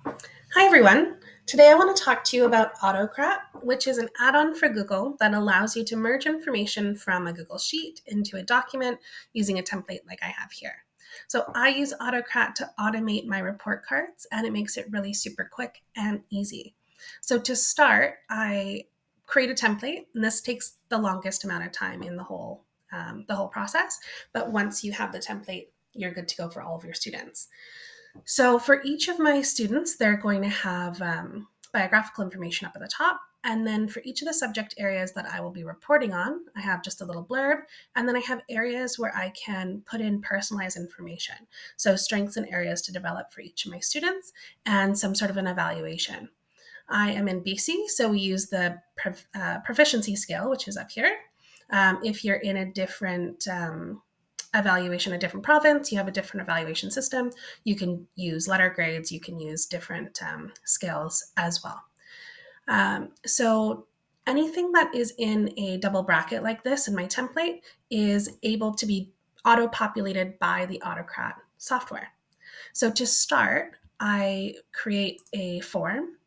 Hi everyone. Today I want to talk to you about Autocrat, which is an add-on for Google that allows you to merge information from a Google Sheet into a document using a template like I have here. So I use Autocrat to automate my report cards, and it makes it really super quick and easy. So to start, I create a template, and this takes the longest amount of time in the whole process. But once you have the template, you're good to go for all of your students. So for each of my students, they're going to have biographical information up at the top. And then for each of the subject areas that I will be reporting on, I have just a little blurb. And then I have areas where I can put in personalized information. So strengths and areas to develop for each of my students and some sort of an evaluation. I am in BC, so we use the proficiency scale, which is up here. If you're in a different evaluation, a different province, you have a different evaluation system. You can use letter grades, you can use different scales as well. So anything that is in a double bracket like this in my template is able to be auto-populated by the Autocrat software. So to start, I create a form,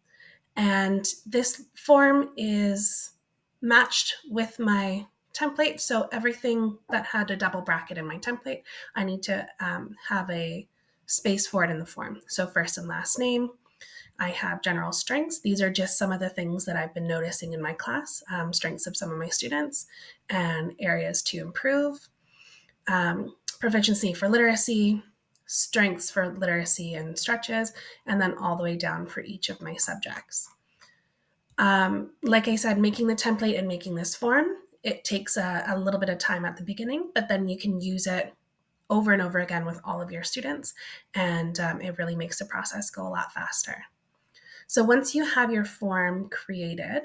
and this form is matched with my template. So everything that had a double bracket in my template, I need to have a space for it in the form. So first and last name, I have general strengths. These are just some of the things that I've been noticing in my class, strengths of some of my students and areas to improve, proficiency for literacy, strengths for literacy and stretches, and then all the way down for each of my subjects. Like I said, making the template and making this form, it takes a little bit of time at the beginning, but then you can use it over and over again with all of your students, and it really makes the process go a lot faster. So once you have your form created,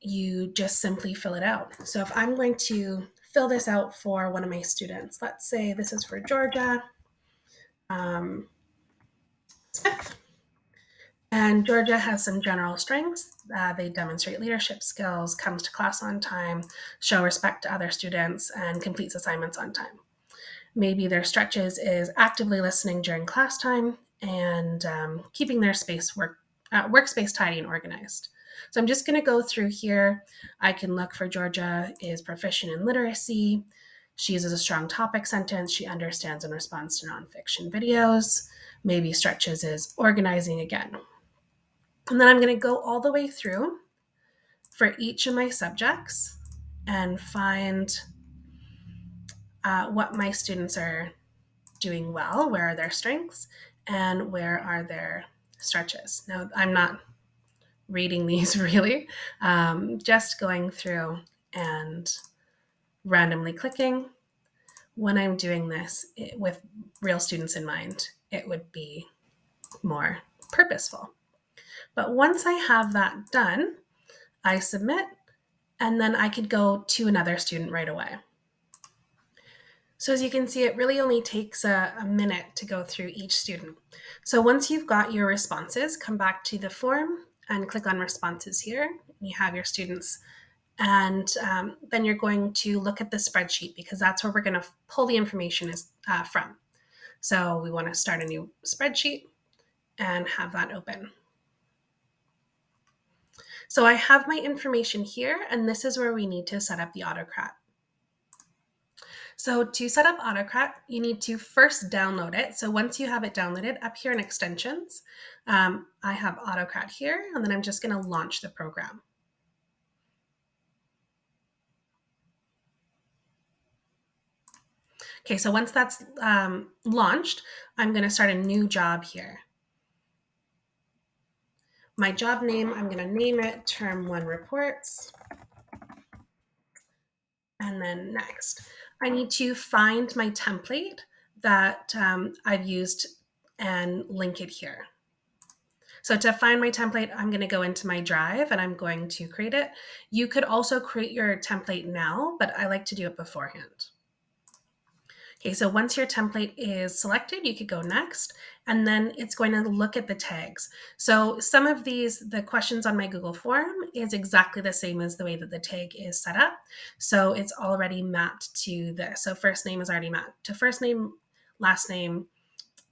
you just simply fill it out. So if I'm going to fill this out for one of my students, let's say this is for Georgia Smith. And Georgia has some general strengths. They demonstrate leadership skills, comes to class on time, show respect to other students, and completes assignments on time. Maybe their stretches is actively listening during class time and keeping their workspace tidy and organized. So I'm just going to go through here. I can look for Georgia is proficient in literacy. She uses a strong topic sentence. She understands and responds to nonfiction videos. Maybe stretches is organizing again. And then I'm going to go all the way through for each of my subjects and find what my students are doing well, where are their strengths, and where are their stretches. Now, I'm not reading these really, just going through and randomly clicking. When I'm doing this with real students in mind, it would be more purposeful. But once I have that done, I submit, and then I could go to another student right away. So as you can see, it really only takes a minute to go through each student. So once you've got your responses, come back to the form and click on responses here. You have your students, and then you're going to look at the spreadsheet because that's where we're going to pull the information from. So we want to start a new spreadsheet and have that open. So I have my information here, and this is where we need to set up the Autocrat. So to set up Autocrat, you need to first download it. So once you have it downloaded, up here in extensions, I have Autocrat here, and then I'm just going to launch the program. Okay, so once that's launched, I'm going to start a new job here. My job name, I'm going to name it Term 1 Reports. And then next, I need to find my template that I've used and link it here. So to find my template, I'm going to go into my drive and I'm going to create it. You could also create your template now, but I like to do it beforehand. Okay, so once your template is selected, you could go next, and then it's going to look at the tags. So some of the questions on my Google form is exactly the same as the way that the tag is set up. So it's already mapped to this. So first name is already mapped to first name, last name,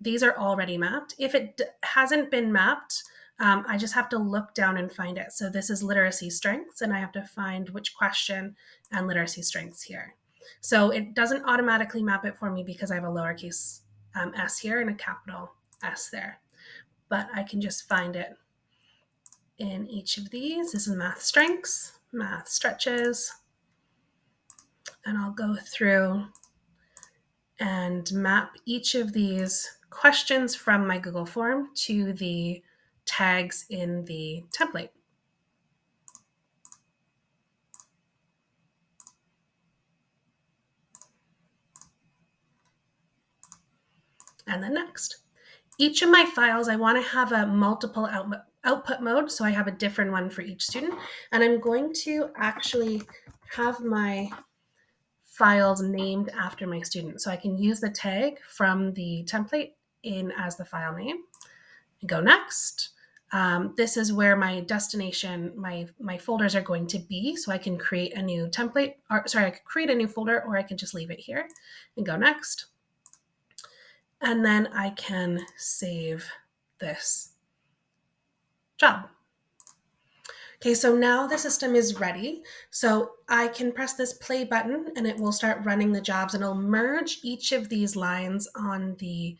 these are already mapped. If it hasn't been mapped, I just have to look down and find it. So this is literacy strengths, and I have to find which question and literacy strengths here. So it doesn't automatically map it for me because I have a lowercase s here and a capital S there. But I can just find it in each of these. This is math strengths, math stretches, and I'll go through and map each of these questions from my Google form to the tags in the template. And then next. Each of my files, I want to have a multiple output mode, so I have a different one for each student. And I'm going to actually have my files named after my student. So I can use the tag from the template in as the file name. Go next. This is where my destination, my folders are going to be. So I can create a new template, or sorry, I could create a new folder, or I can just leave it here and go next. And then I can save this job. Okay, so now the system is ready. So I can press this play button and it will start running the jobs, and it'll merge each of these lines on the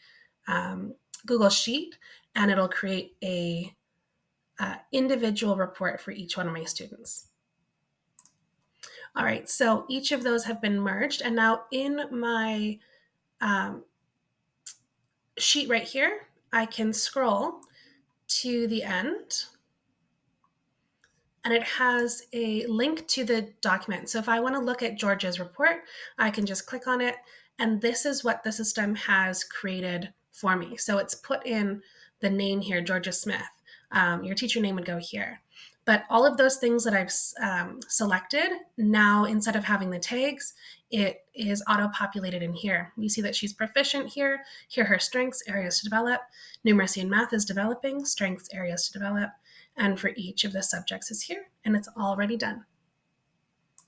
Google Sheet, and it'll create a individual report for each one of my students. All right, so each of those have been merged, and now in my sheet right here, I can scroll to the end, and it has a link to the document. So if I want to look at George's report, I can just click on it, and this is what the system has created for me. So it's put in the name here, Georgia Smith. Your teacher name would go here. But all of those things that I've selected, now instead of having the tags, it is auto-populated in here. You see that she's proficient here. Here are her strengths, areas to develop. Numeracy and math is developing, strengths, areas to develop. And for each of the subjects is here, and it's already done.